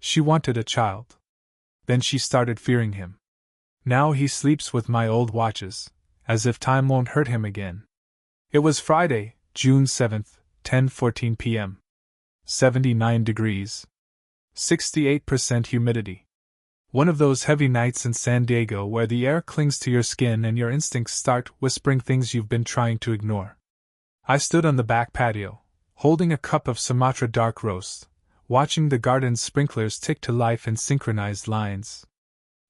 She wanted a child. Then she started fearing him. Now he sleeps with my old watches, as if time won't hurt him again. It was Friday, June 7th, 10:14 p.m. 79 degrees. 68% humidity. One of those heavy nights in San Diego where the air clings to your skin and your instincts start whispering things you've been trying to ignore. I stood on the back patio, holding a cup of Sumatra dark roast, watching the garden's sprinklers tick to life in synchronized lines.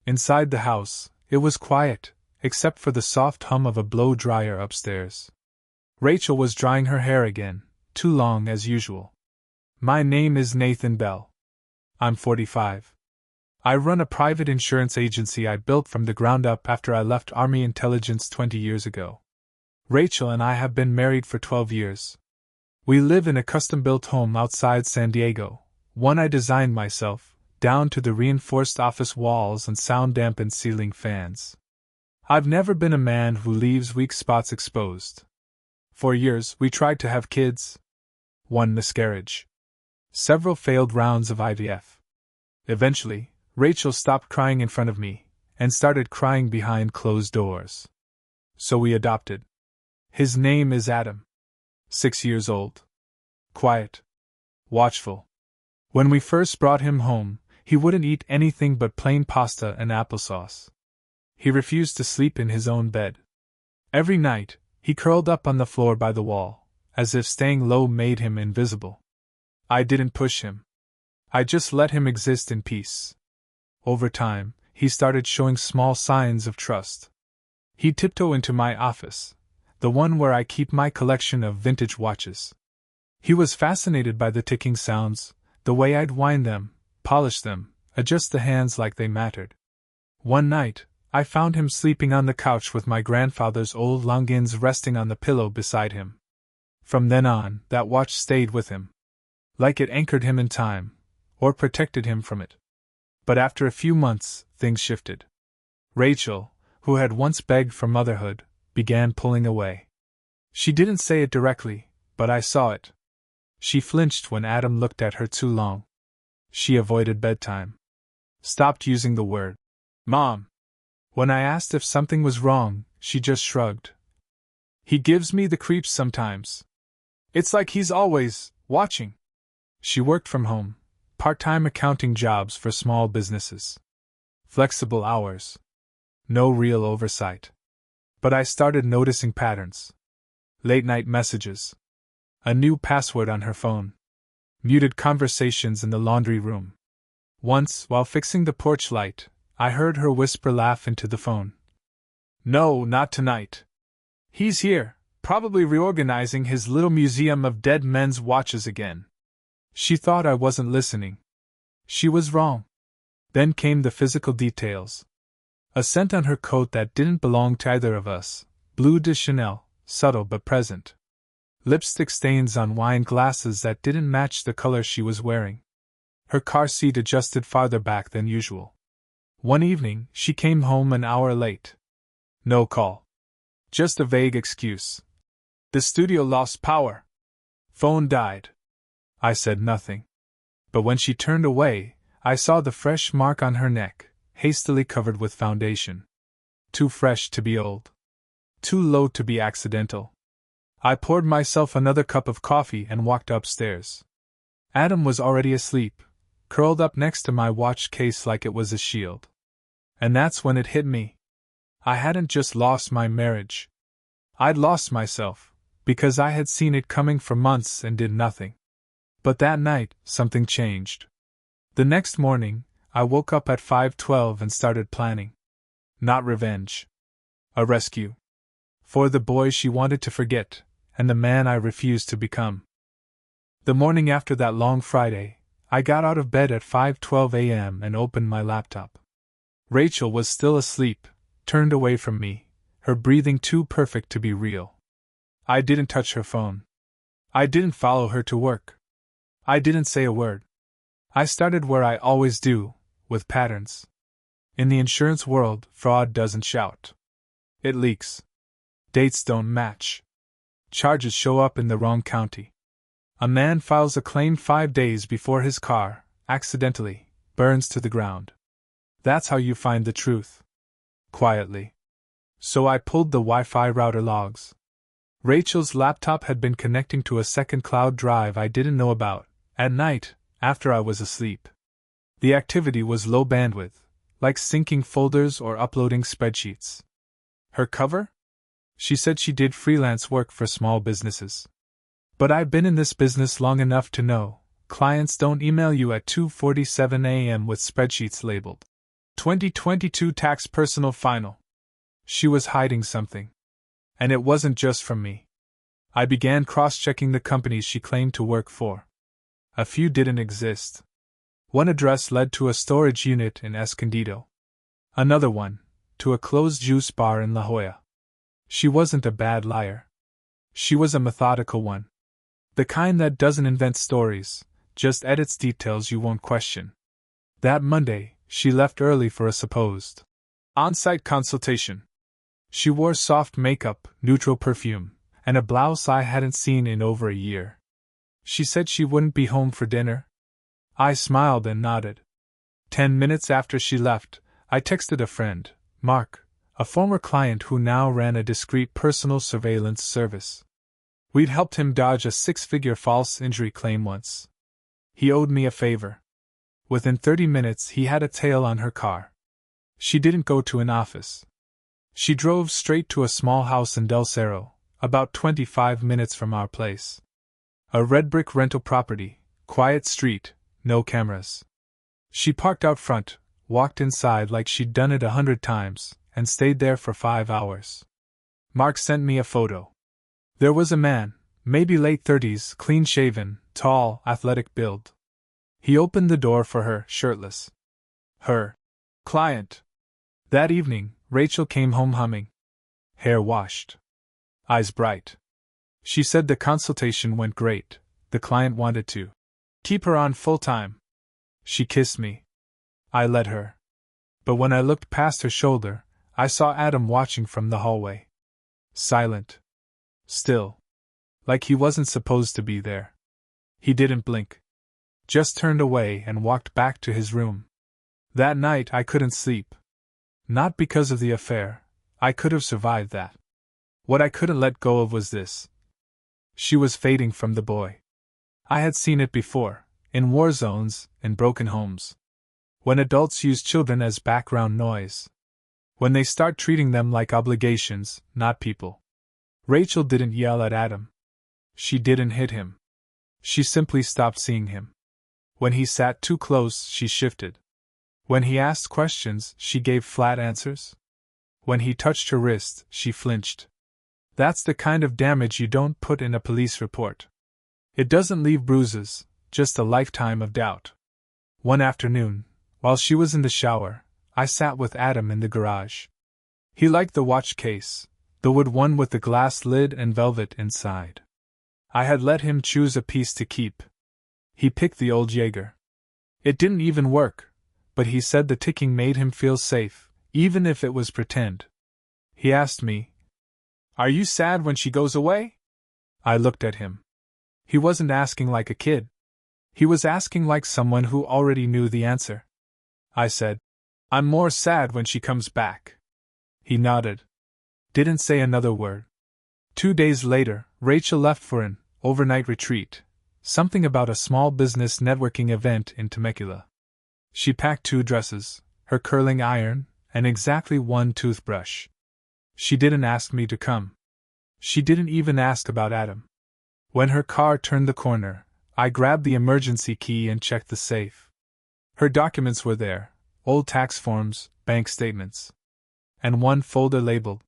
Inside the house, it was quiet, except for the soft hum of a blow-dryer upstairs. Rachel was drying her hair again, too long as usual. My name is Nathan Bell. I'm 45. I run a private insurance agency I built from the ground up after I left Army intelligence 20 years ago. Rachel and I have been married for 12 years. We live in a custom-built home outside San Diego, one I designed myself, down to the reinforced office walls and sound-dampened ceiling fans. I've never been a man who leaves weak spots exposed. For years we tried to have kids. One miscarriage. Several failed rounds of IVF. Eventually, Rachel stopped crying in front of me, and started crying behind closed doors. So we adopted. His name is Adam. 6 years old. Quiet. Watchful. When we first brought him home, he wouldn't eat anything but plain pasta and applesauce. He refused to sleep in his own bed. Every night, he curled up on the floor by the wall, as if staying low made him invisible. I didn't push him. I just let him exist in peace. Over time, he started showing small signs of trust. He'd tiptoe into my office, the one where I keep my collection of vintage watches. He was fascinated by the ticking sounds, the way I'd wind them, polish them, adjust the hands like they mattered. One night, I found him sleeping on the couch with my grandfather's old longines resting on the pillow beside him. From then on, that watch stayed with him. Like it anchored him in time, or protected him from it. But after a few months, things shifted. Rachel, who had once begged for motherhood, began pulling away. She didn't say it directly, but I saw it. She flinched when Adam looked at her too long. She avoided bedtime. Stopped using the word Mom. When I asked if something was wrong, she just shrugged. He gives me the creeps sometimes. It's like he's always watching. She worked from home, part-time accounting jobs for small businesses. Flexible hours. No real oversight. But I started noticing patterns. Late-night messages. A new password on her phone. Muted conversations in the laundry room. Once, while fixing the porch light, I heard her whisper laugh into the phone. No, not tonight. He's here, probably reorganizing his little museum of dead men's watches again. She thought I wasn't listening. She was wrong. Then came the physical details. A scent on her coat that didn't belong to either of us, Bleu de Chanel, subtle but present. Lipstick stains on wine glasses that didn't match the color she was wearing. Her car seat adjusted farther back than usual. One evening, she came home an hour late. No call. Just a vague excuse. The studio lost power. Phone died. I said nothing. But when she turned away, I saw the fresh mark on her neck, hastily covered with foundation. Too fresh to be old. Too low to be accidental. I poured myself another cup of coffee and walked upstairs. Adam was already asleep, curled up next to my watch case like it was a shield. And that's when it hit me. I hadn't just lost my marriage. I'd lost myself, because I had seen it coming for months and did nothing. But that night, something changed. The next morning, I woke up at 5:12 and started planning. Not revenge. A rescue. For the boy she wanted to forget, and the man I refused to become. The morning after that long Friday, I got out of bed at 5:12 a.m. and opened my laptop. Rachel was still asleep, turned away from me, her breathing too perfect to be real. I didn't touch her phone. I didn't follow her to work. I didn't say a word. I started where I always do, with patterns. In the insurance world, fraud doesn't shout. It leaks. Dates don't match. Charges show up in the wrong county. A man files a claim 5 days before his car, accidentally, burns to the ground. That's how you find the truth. Quietly. So I pulled the Wi-Fi router logs. Rachel's laptop had been connecting to a second cloud drive I didn't know about, at night, after I was asleep. The activity was low bandwidth, like syncing folders or uploading spreadsheets. Her cover? She said she did freelance work for small businesses. But I've been in this business long enough to know, clients don't email you at 2:47 a.m. with spreadsheets labeled 2022 tax personal final. She was hiding something. And it wasn't just from me. I began cross-checking the companies she claimed to work for. A few didn't exist. One address led to a storage unit in Escondido. Another one, to a closed juice bar in La Jolla. She wasn't a bad liar. She was a methodical one. The kind that doesn't invent stories, just edits details you won't question. That Monday, she left early for a supposed on-site consultation. She wore soft makeup, neutral perfume, and a blouse I hadn't seen in over a year. She said she wouldn't be home for dinner. I smiled and nodded. 10 minutes after she left, I texted a friend, Mark, a former client who now ran a discreet personal surveillance service. We'd helped him dodge a 6-figure false injury claim once. He owed me a favor. Within 30 minutes he had a tail on her car. She didn't go to an office. She drove straight to a small house in Del Cerro, about 25 minutes from our place. A red brick rental property, quiet street, no cameras. She parked out front, walked inside like she'd done it 100 times, and stayed there for 5 hours. Mark sent me a photo. There was a man, maybe late 30s, clean-shaven, tall, athletic build. He opened the door for her, shirtless. Her client. That evening, Rachel came home humming. Hair washed. Eyes bright. She said the consultation went great. The client wanted to keep her on full-time. She kissed me. I let her. But when I looked past her shoulder, I saw Adam watching from the hallway. Silent. Still. Like he wasn't supposed to be there. He didn't blink. Just turned away and walked back to his room. That night I couldn't sleep. Not because of the affair. I could have survived that. What I couldn't let go of was this. She was fading from the boy. I had seen it before, in war zones, in broken homes. When adults use children as background noise. When they start treating them like obligations, not people. Rachel didn't yell at Adam. She didn't hit him. She simply stopped seeing him. When he sat too close, she shifted. When he asked questions, she gave flat answers. When he touched her wrist, she flinched. That's the kind of damage you don't put in a police report. It doesn't leave bruises, just a lifetime of doubt. One afternoon, while she was in the shower, I sat with Adam in the garage. He liked the watch case, the wood one with the glass lid and velvet inside. I had let him choose a piece to keep. He picked the old Jaeger. It didn't even work, but he said the ticking made him feel safe, even if it was pretend. He asked me, "Are you sad when she goes away?" I looked at him. He wasn't asking like a kid. He was asking like someone who already knew the answer. I said, "I'm more sad when she comes back." He nodded. Didn't say another word. 2 days later, Rachel left for an overnight retreat, something about a small business networking event in Temecula. She packed 2 dresses, her curling iron, and exactly 1 toothbrush. She didn't ask me to come. She didn't even ask about Adam. When her car turned the corner, I grabbed the emergency key and checked the safe. Her documents were there, old tax forms, bank statements. And 1 folder labeled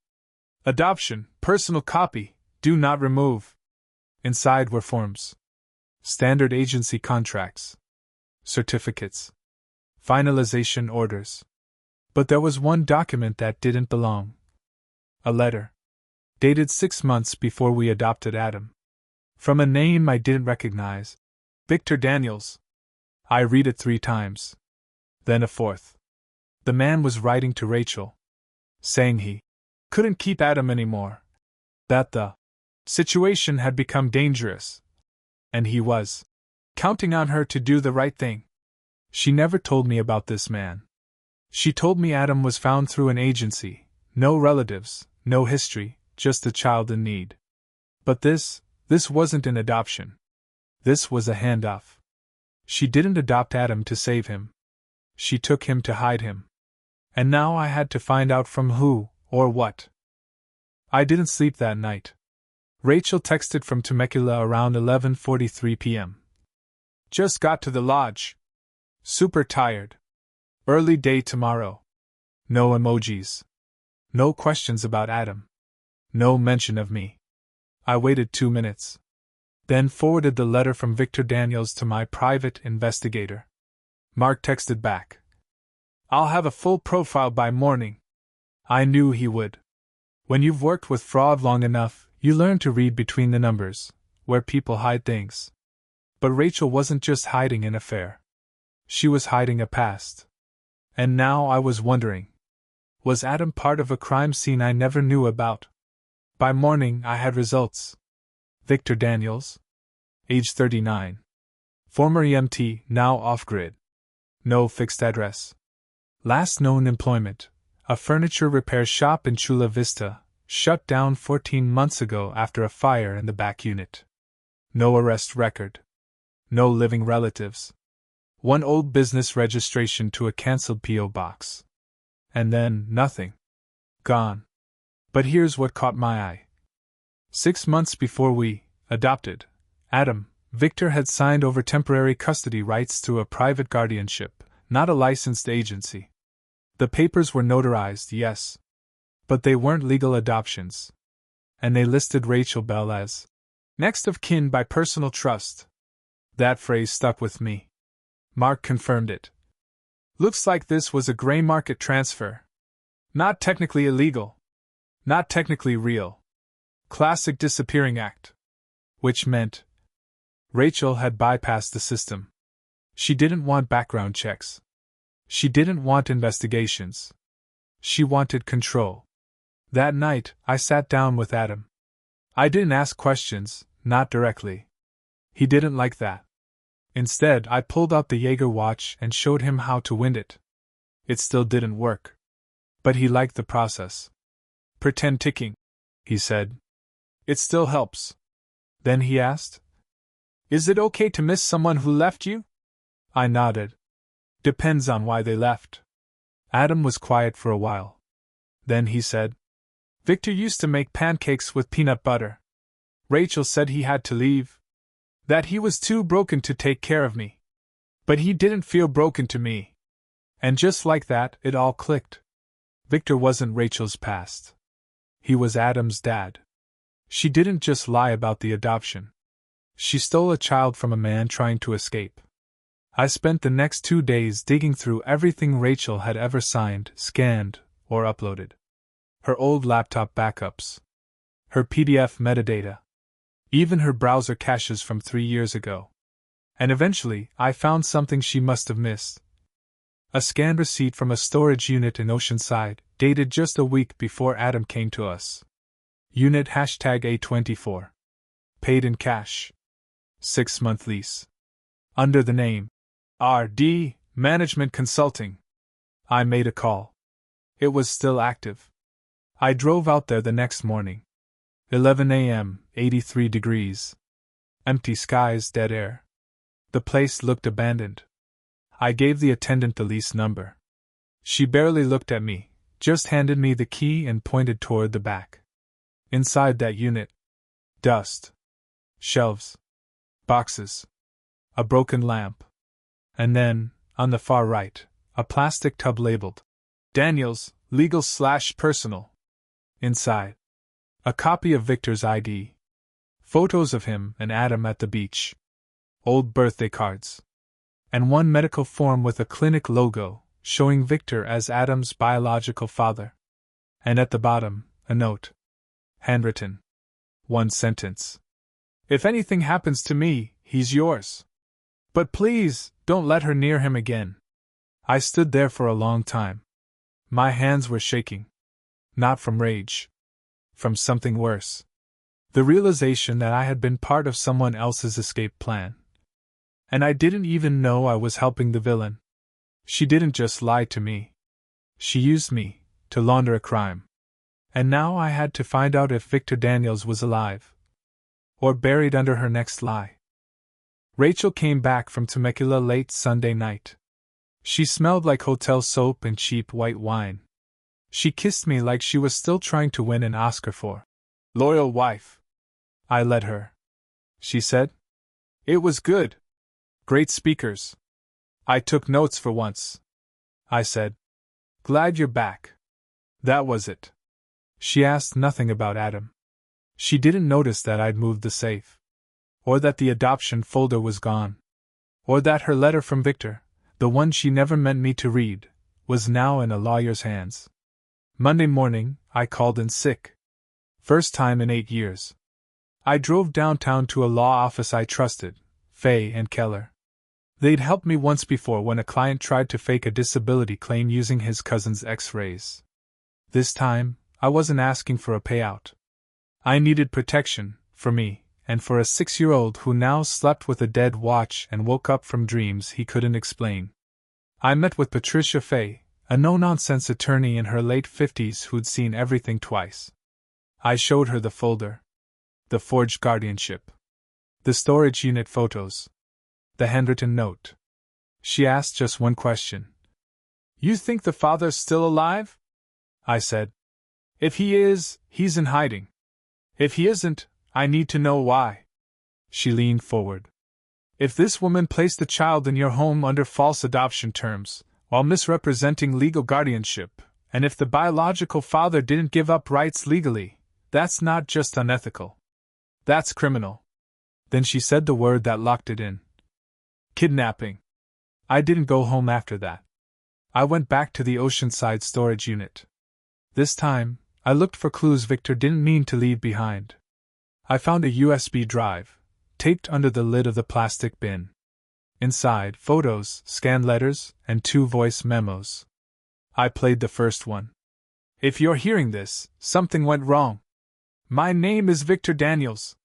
Adoption, personal copy, do not remove. Inside were forms. Standard agency contracts. Certificates. Finalization orders. But there was one document that didn't belong. A letter. Dated 6 months before we adopted Adam. From a name I didn't recognize. Victor Daniels. I read it 3 times. Then a 4th. The man was writing to Rachel, saying he couldn't keep Adam anymore. That the situation had become dangerous. And he was counting on her to do the right thing. She never told me about this man. She told me Adam was found through an agency, no relatives, no history, just a child in need. But this wasn't an adoption. This was a handoff. She didn't adopt Adam to save him. She took him to hide him. And now I had to find out from who, or what. I didn't sleep that night. Rachel texted from Temecula around 11:43 p.m. Just got to the lodge. Super tired. Early day tomorrow. No emojis. No questions about Adam. No mention of me. I waited 2 minutes. Then forwarded the letter from Victor Daniels to my private investigator. Mark texted back. I'll have a full profile by morning. I knew he would. When you've worked with fraud long enough, you learn to read between the numbers, where people hide things. But Rachel wasn't just hiding an affair. She was hiding a past. And now I was wondering, was Adam part of a crime scene I never knew about? By morning I had results. Victor Daniels, age 39. Former EMT, now off-grid. No fixed address. Last known employment, a furniture repair shop in Chula Vista, shut down 14 months ago after a fire in the back unit. No arrest record. No living relatives. One old business registration to a cancelled P.O. box. And then, nothing. Gone. But here's what caught my eye. 6 months before we adopted Adam, Victor had signed over temporary custody rights through a private guardianship, not a licensed agency. The papers were notarized, yes. But they weren't legal adoptions. And they listed Rachel Bell as next of kin by personal trust. That phrase stuck with me. Mark confirmed it. Looks like this was a gray market transfer. Not technically illegal. Not technically real. Classic disappearing act. Which meant Rachel had bypassed the system. She didn't want background checks. She didn't want investigations. She wanted control. That night, I sat down with Adam. I didn't ask questions, not directly. He didn't like that. Instead, I pulled out the Jaeger watch and showed him how to wind it. It still didn't work. But he liked the process. Pretend ticking, he said. It still helps. Then he asked, Is it okay to miss someone who left you? I nodded. Depends on why they left. Adam was quiet for a while. Then he said, Victor used to make pancakes with peanut butter. Rachel said he had to leave. That he was too broken to take care of me. But he didn't feel broken to me. And just like that, it all clicked. Victor wasn't Rachel's past. He was Adam's dad. She didn't just lie about the adoption. She stole a child from a man trying to escape. I spent the next 2 days digging through everything Rachel had ever signed, scanned, or uploaded. Her old laptop backups. Her PDF metadata. Even her browser caches from 3 years ago. And eventually, I found something she must have missed. A scanned receipt from a storage unit in Oceanside, dated just a week before Adam came to us. Unit #A24. Paid in cash. 6-month lease. Under the name RD Management Consulting. I made a call. It was still active. I drove out there the next morning. 11 a.m., 83 degrees. Empty skies, dead air. The place looked abandoned. I gave the attendant the lease number. She barely looked at me, just handed me the key and pointed toward the back. Inside that unit, dust. Shelves. Boxes. A broken lamp. And then, on the far right, a plastic tub labeled Daniels, Legal/Personal. Inside, a copy of Victor's ID. Photos of him and Adam at the beach. Old birthday cards. And one medical form with a clinic logo, showing Victor as Adam's biological father. And at the bottom, a note. Handwritten. 1 sentence. If anything happens to me, he's yours. But please, don't let her near him again. I stood there for a long time. My hands were shaking. Not from rage. From something worse. The realization that I had been part of someone else's escape plan. And I didn't even know I was helping the villain. She didn't just lie to me. She used me to launder a crime. And now I had to find out if Victor Daniels was alive. Or buried under her next lie. Rachel came back from Temecula late Sunday night. She smelled like hotel soap and cheap white wine. She kissed me like she was still trying to win an Oscar for Loyal Wife. I led her. She said. It was good. Great speakers. I took notes for once. I said. Glad you're back. That was it. She asked nothing about Adam. She didn't notice that I'd moved the safe. Or that the adoption folder was gone. Or that her letter from Victor, the one she never meant me to read, was now in a lawyer's hands. Monday morning, I called in sick. First time in 8 years. I drove downtown to a law office I trusted, Fay and Keller. They'd helped me once before when a client tried to fake a disability claim using his cousin's x-rays. This time, I wasn't asking for a payout. I needed protection, for me, and for a 6-year-old who now slept with a dead watch and woke up from dreams he couldn't explain. I met with Patricia Fay, a no-nonsense attorney in her late 50s who'd seen everything twice. I showed her the folder. The forged guardianship. The storage unit photos. The handwritten note. She asked just one question. You think the father's still alive? I said. If he is, he's in hiding. If he isn't, I need to know why. She leaned forward. If this woman placed the child in your home under false adoption terms, while misrepresenting legal guardianship, and if the biological father didn't give up rights legally, that's not just unethical. That's criminal. Then she said the word that locked it in. Kidnapping. I didn't go home after that. I went back to the Oceanside storage unit. This time, I looked for clues Victor didn't mean to leave behind. I found a USB drive, taped under the lid of the plastic bin. Inside, photos, scanned letters, and 2 voice memos. I played the first one. If you're hearing this, something went wrong. My name is Victor Daniels.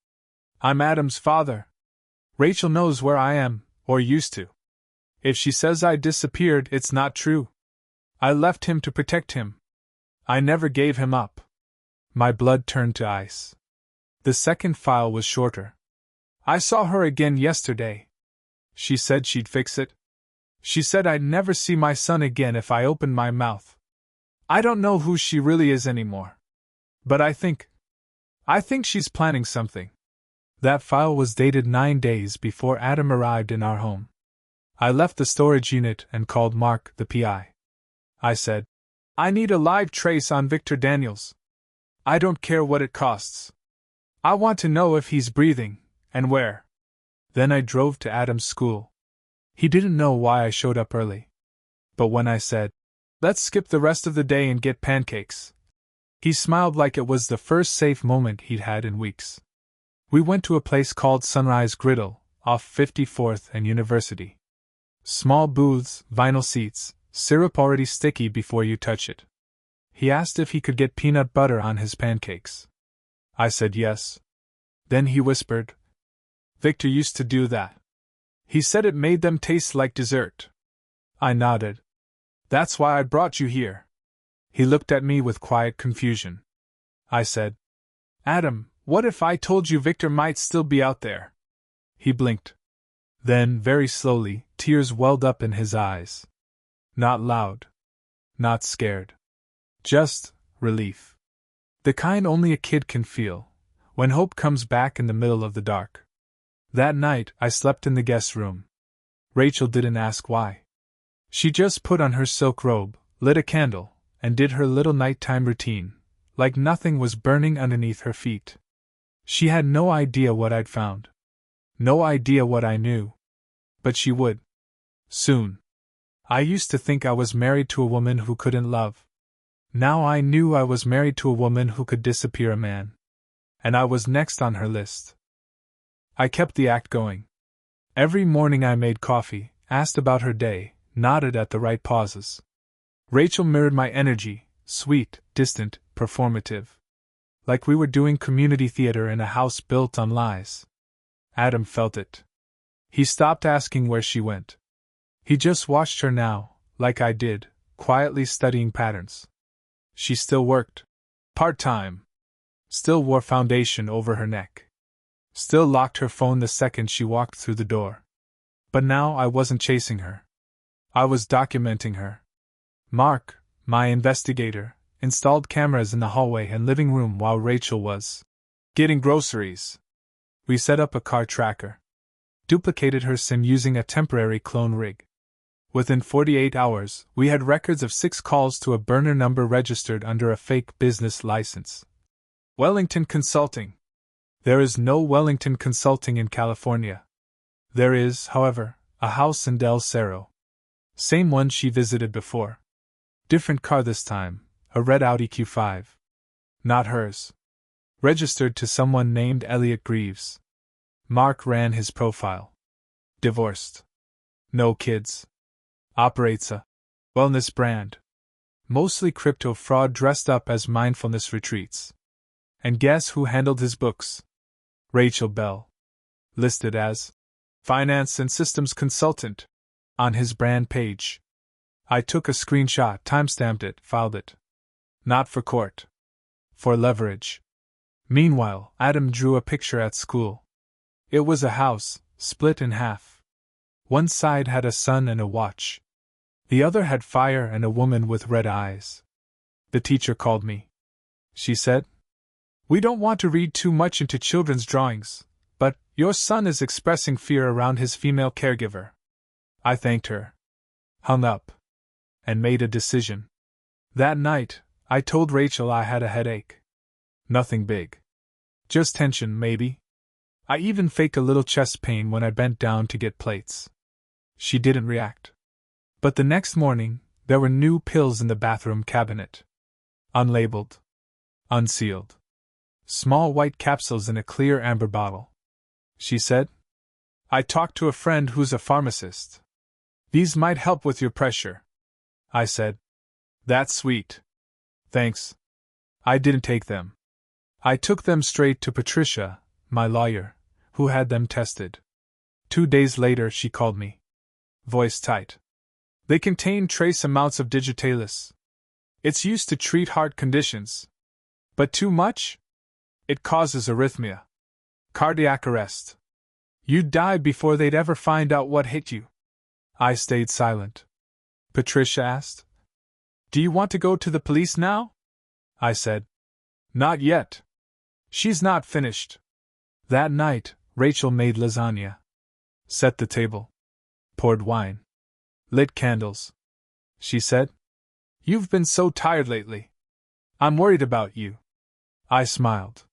I'm Adam's father. Rachel knows where I am, or used to. If she says I disappeared, it's not true. I left him to protect him. I never gave him up. My blood turned to ice. The second file was shorter. I saw her again yesterday. She said she'd fix it. She said I'd never see my son again if I opened my mouth. I don't know who she really is anymore. But I think she's planning something. That file was dated 9 days before Adam arrived in our home. I left the storage unit and called Mark, the PI. I said, I need a live trace on Victor Daniels. I don't care what it costs. I want to know if he's breathing, and where. Then I drove to Adam's school. He didn't know why I showed up early. But when I said, let's skip the rest of the day and get pancakes, he smiled like it was the first safe moment he'd had in weeks. We went to a place called Sunrise Griddle, off 54th and University. Small booths, vinyl seats, syrup already sticky before you touch it. He asked if he could get peanut butter on his pancakes. I said yes. Then he whispered, Victor used to do that. He said it made them taste like dessert. I nodded. That's why I brought you here. He looked at me with quiet confusion. I said, Adam, what if I told you Victor might still be out there? He blinked. Then, very slowly, tears welled up in his eyes. Not loud. Not scared. Just relief. The kind only a kid can feel, when hope comes back in the middle of the dark. That night, I slept in the guest room. Rachel didn't ask why. She just put on her silk robe, lit a candle, and did her little nighttime routine, like nothing was burning underneath her feet. She had no idea what I'd found. No idea what I knew. But she would. Soon. I used to think I was married to a woman who couldn't love. Now I knew I was married to a woman who could disappear a man. And I was next on her list. I kept the act going. Every morning I made coffee, asked about her day, nodded at the right pauses. Rachel mirrored my energy, sweet, distant, performative. Like we were doing community theater in a house built on lies. Adam felt it. He stopped asking where she went. He just watched her now, like I did, quietly studying patterns. She still worked part-time, still wore foundation over her neck, still locked her phone the second she walked through the door. But now I wasn't chasing her. I was documenting her. Mark, my investigator, installed cameras in the hallway and living room while Rachel was getting groceries. We set up a car tracker, duplicated her SIM using a temporary clone rig. Within 48 hours, we had records of 6 calls to a burner number registered under a fake business license. Wellington Consulting. There is no Wellington Consulting in California. There is, however, a house in Del Cerro. Same one she visited before. Different car this time, a red Audi Q5. Not hers. Registered to someone named Elliot Greaves. Mark ran his profile. Divorced. No kids. Operates a wellness brand. Mostly crypto fraud dressed up as mindfulness retreats. And guess who handled his books? Rachel Bell. Listed as finance and systems consultant on his brand page. I took a screenshot, timestamped it, filed it. Not for court. For leverage. Meanwhile, Adam drew a picture at school. It was a house, split in half. One side had a sun and a watch. The other had fire and a woman with red eyes. The teacher called me. She said, "We don't want to read too much into children's drawings, but your son is expressing fear around his female caregiver." I thanked her, hung up, and made a decision. That night, I told Rachel I had a headache. Nothing big. Just tension, maybe. I even faked a little chest pain when I bent down to get plates. She didn't react. But the next morning, there were new pills in the bathroom cabinet. Unlabeled. Unsealed. Small white capsules in a clear amber bottle. She said, "I talked to a friend who's a pharmacist. These might help with your pressure." I said, "That's sweet. Thanks." I didn't take them. I took them straight to Patricia, my lawyer, who had them tested. 2 days later she called me. Voice tight. "They contain trace amounts of digitalis. It's used to treat heart conditions. But too much? It causes arrhythmia. Cardiac arrest. You'd die before they'd ever find out what hit you." I stayed silent. Patricia asked, "Do you want to go to the police now?" I said, "Not yet. She's not finished." That night, Rachel made lasagna. Set the table. Poured wine. Lit candles. She said, "You've been so tired lately. I'm worried about you." I smiled.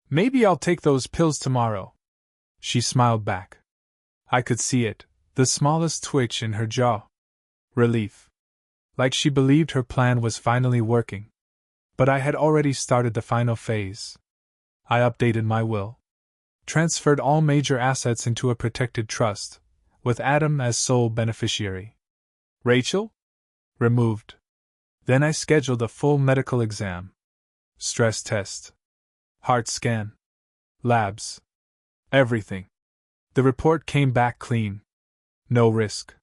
"Maybe I'll take those pills tomorrow." She smiled back. I could see it, the smallest twitch in her jaw. Relief. Like she believed her plan was finally working. But I had already started the final phase. I updated my will. Transferred all major assets into a protected trust, with Adam as sole beneficiary. Rachel? Removed. Then I scheduled a full medical exam. Stress test. Heart scan. Labs. Everything. The report came back clean. No risk.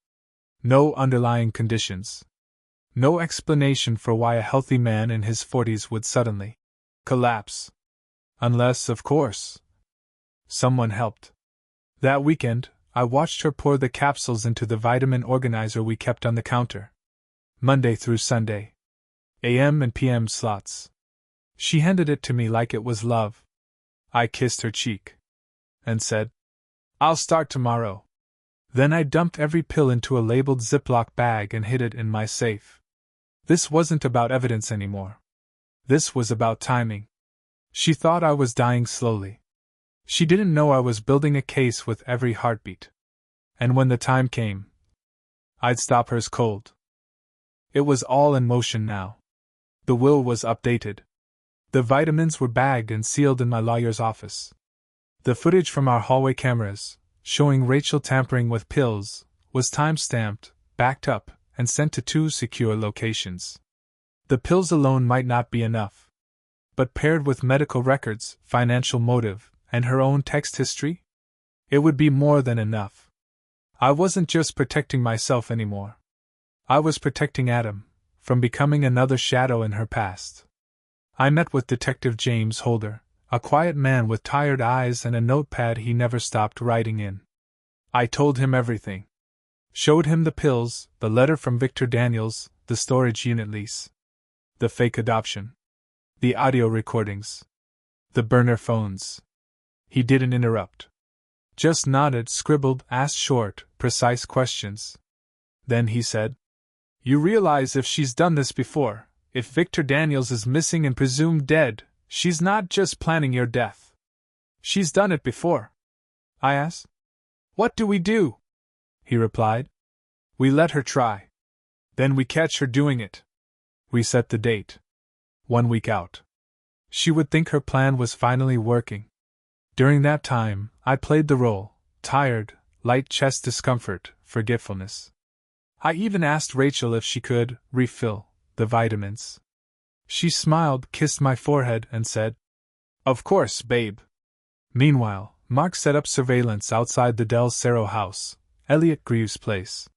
No underlying conditions. No explanation for why a healthy man in his 40s would suddenly collapse. Unless, of course, someone helped. That weekend, I watched her pour the capsules into the vitamin organizer we kept on the counter. Monday through Sunday. AM and PM slots. She handed it to me like it was love. I kissed her cheek. And said, "I'll start tomorrow." Then I dumped every pill into a labeled Ziploc bag and hid it in my safe. This wasn't about evidence anymore. This was about timing. She thought I was dying slowly. She didn't know I was building a case with every heartbeat. And when the time came, I'd stop hers cold. It was all in motion now. The will was updated. The vitamins were bagged and sealed in my lawyer's office. The footage from our hallway cameras, showing Rachel tampering with pills, was time-stamped, backed up, and sent to 2 secure locations. The pills alone might not be enough. But paired with medical records, financial motive, and her own text history? It would be more than enough. I wasn't just protecting myself anymore. I was protecting Adam from becoming another shadow in her past. I met with Detective James Holder, a quiet man with tired eyes and a notepad he never stopped writing in. I told him everything. Showed him the pills, the letter from Victor Daniels, the storage unit lease, the fake adoption, the audio recordings, the burner phones. He didn't interrupt. Just nodded, scribbled, asked short, precise questions. Then he said, "You realize if she's done this before, if Victor Daniels is missing and presumed dead, she's not just planning your death. She's done it before." I asked. "What do we do?" He replied. "We let her try. Then we catch her doing it. We set the date. 1 week out. She would think her plan was finally working. During that time, I played the role, tired, light chest discomfort, forgetfulness. I even asked Rachel if she could refill the vitamins. She smiled, kissed my forehead, and said, "Of course, babe." Meanwhile, Mark set up surveillance outside the Del Cerro house, Elliot Greaves' place.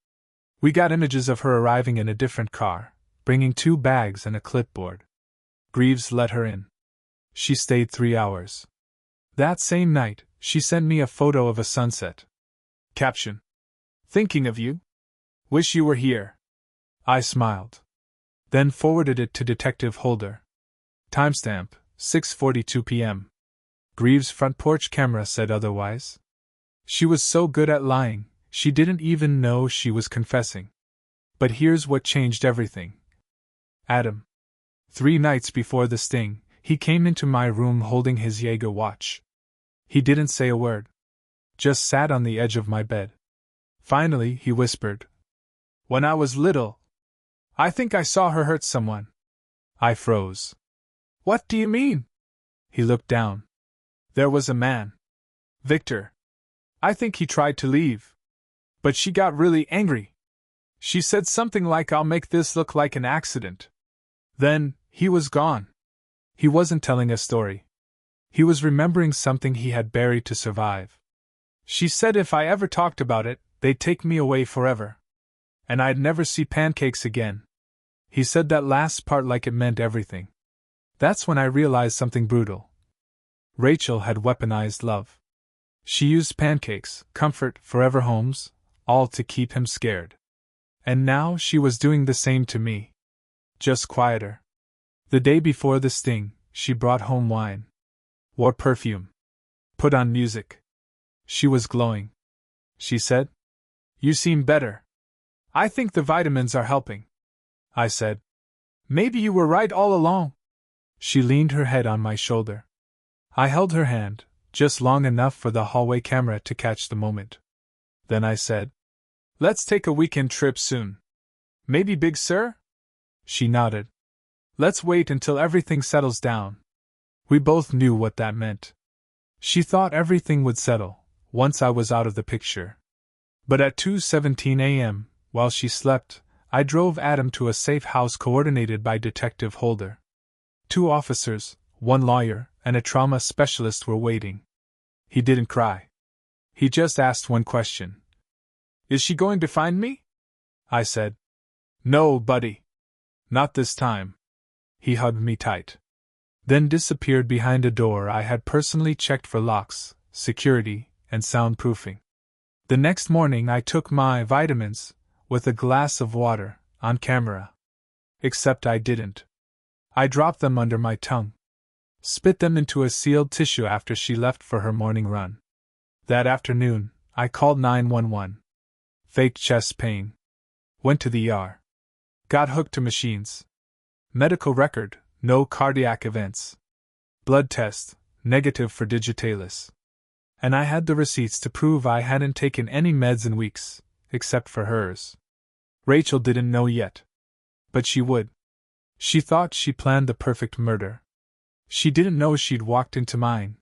We got images of her arriving in a different car, bringing 2 bags and a clipboard. Greaves let her in. She stayed 3 hours. That same night, she sent me a photo of a sunset. Caption: "Thinking of you. Wish you were here." I smiled. Then forwarded it to Detective Holder. Timestamp: 6:42 p.m. Greaves' front porch camera said otherwise. She was so good at lying, she didn't even know she was confessing. But here's what changed everything. Adam. 3 nights before the sting, he came into my room holding his Jaeger watch. He didn't say a word. Just sat on the edge of my bed. Finally, he whispered, "When I was little, I think I saw her hurt someone." I froze. "What do you mean?" He looked down. "There was a man. Victor. I think he tried to leave. But she got really angry. She said something like, 'I'll make this look like an accident.' Then, he was gone." He wasn't telling a story. He was remembering something he had buried to survive. "She said if I ever talked about it, they'd take me away forever. And I'd never see pancakes again." He said that last part like it meant everything. That's when I realized something brutal. Rachel had weaponized love. She used pancakes, comfort, forever homes, all to keep him scared. And now she was doing the same to me. Just quieter. The day before the sting, she brought home wine. Wore perfume. Put on music. She was glowing. She said, "You seem better. I think the vitamins are helping." I said, "Maybe you were right all along." She leaned her head on my shoulder. I held her hand, just long enough for the hallway camera to catch the moment. Then I said, "Let's take a weekend trip soon. Maybe Big Sur?" She nodded. "Let's wait until everything settles down." We both knew what that meant. She thought everything would settle once I was out of the picture. But at 2:17 a.m., while she slept, I drove Adam to a safe house coordinated by Detective Holder. 2 officers, 1 lawyer, and a trauma specialist were waiting. He didn't cry. He just asked one question. "Is she going to find me?" I said, "No, buddy. Not this time." He hugged me tight. Then disappeared behind a door I had personally checked for locks, security, and soundproofing. The next morning I took my vitamins, with a glass of water, on camera. Except I didn't. I dropped them under my tongue. Spit them into a sealed tissue after she left for her morning run. That afternoon, I called 911. Faked chest pain. Went to the ER. Got hooked to machines. Medical record, no cardiac events. Blood test, negative for digitalis. And I had the receipts to prove I hadn't taken any meds in weeks, except for hers. Rachel didn't know yet. But she would. She thought she planned the perfect murder. She didn't know she'd walked into mine.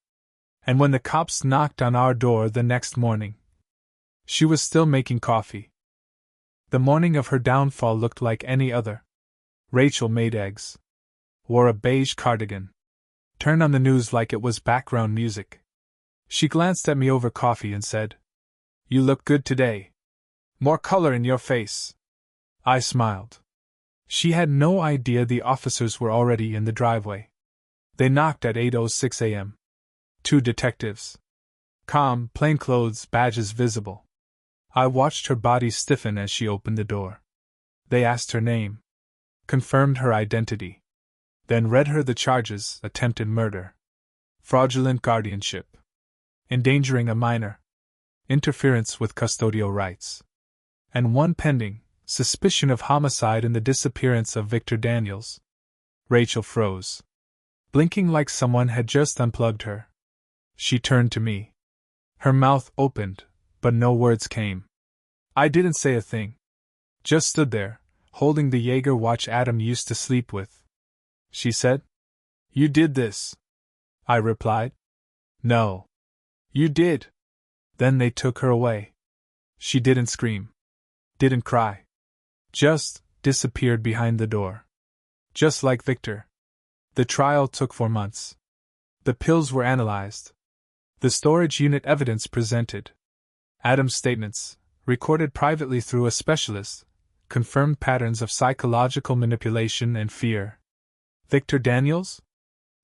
And when the cops knocked on our door the next morning, she was still making coffee. The morning of her downfall looked like any other. Rachel made eggs. Wore a beige cardigan. Turned on the news like it was background music. She glanced at me over coffee and said, "You look good today, More color in your face. I smiled. She had no idea the officers were already in the driveway. They knocked at 8:06 a.m. 2 detectives. Calm, plainclothes, badges visible. I watched her body stiffen as she opened the door. They asked her name, confirmed her identity, then read her the charges: attempted murder, fraudulent guardianship, endangering a minor, interference with custodial rights, and one pending, suspicion of homicide in the disappearance of Victor Daniels. Rachel froze, blinking like someone had just unplugged her. She turned to me. Her mouth opened, but no words came. I didn't say a thing. Just stood there, holding the Jaeger watch Adam used to sleep with. She said, "You did this." I replied, "No. You did." Then they took her away. She didn't scream. Didn't cry. Just disappeared behind the door. Just like Victor. The trial took 4 months. The pills were analyzed. The storage unit evidence presented. Adam's statements, recorded privately through a specialist, confirmed patterns of psychological manipulation and fear. Victor Daniels?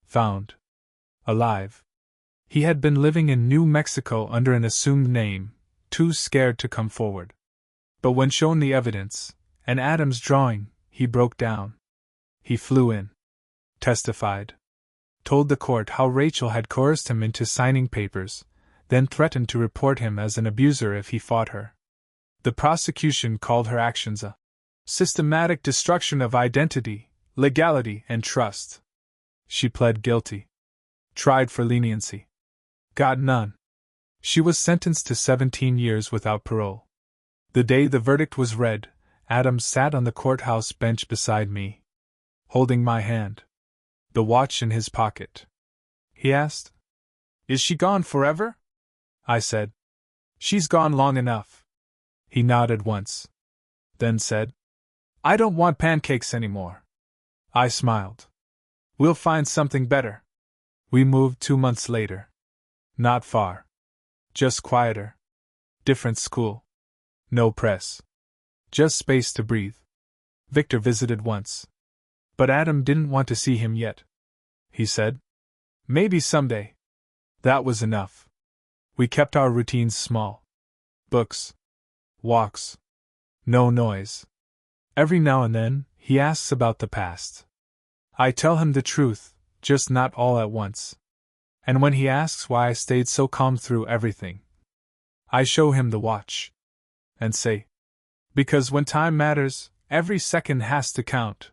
Found. Alive. He had been living in New Mexico under an assumed name, too scared to come forward. But when shown the evidence, and Adam's drawing, he broke down. He flew in. Testified. Told the court how Rachel had coerced him into signing papers, then threatened to report him as an abuser if he fought her. The prosecution called her actions a systematic destruction of identity, legality, and trust. She pled guilty. Tried for leniency. Got none. She was sentenced to 17 years without parole. The day the verdict was read, Adam sat on the courthouse bench beside me, holding my hand, the watch in his pocket. He asked, "Is she gone forever?" I said, "She's gone long enough." He nodded once, then said, "I don't want pancakes anymore." I smiled. "We'll find something better." We moved 2 months later. Not far. Just quieter. Different school. No press. Just space to breathe. Victor visited once. But Adam didn't want to see him yet. He said, "Maybe someday." That was enough. We kept our routines small. Books. Walks. No noise. Every now and then, he asks about the past. I tell him the truth, just not all at once. And when he asks why I stayed so calm through everything, I show him the watch. And say, "Because when time matters, every second has to count."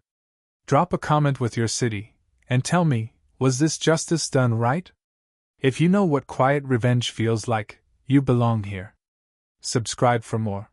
Drop a comment with your city, and tell me, was this justice done right? If you know what quiet revenge feels like, you belong here. Subscribe for more.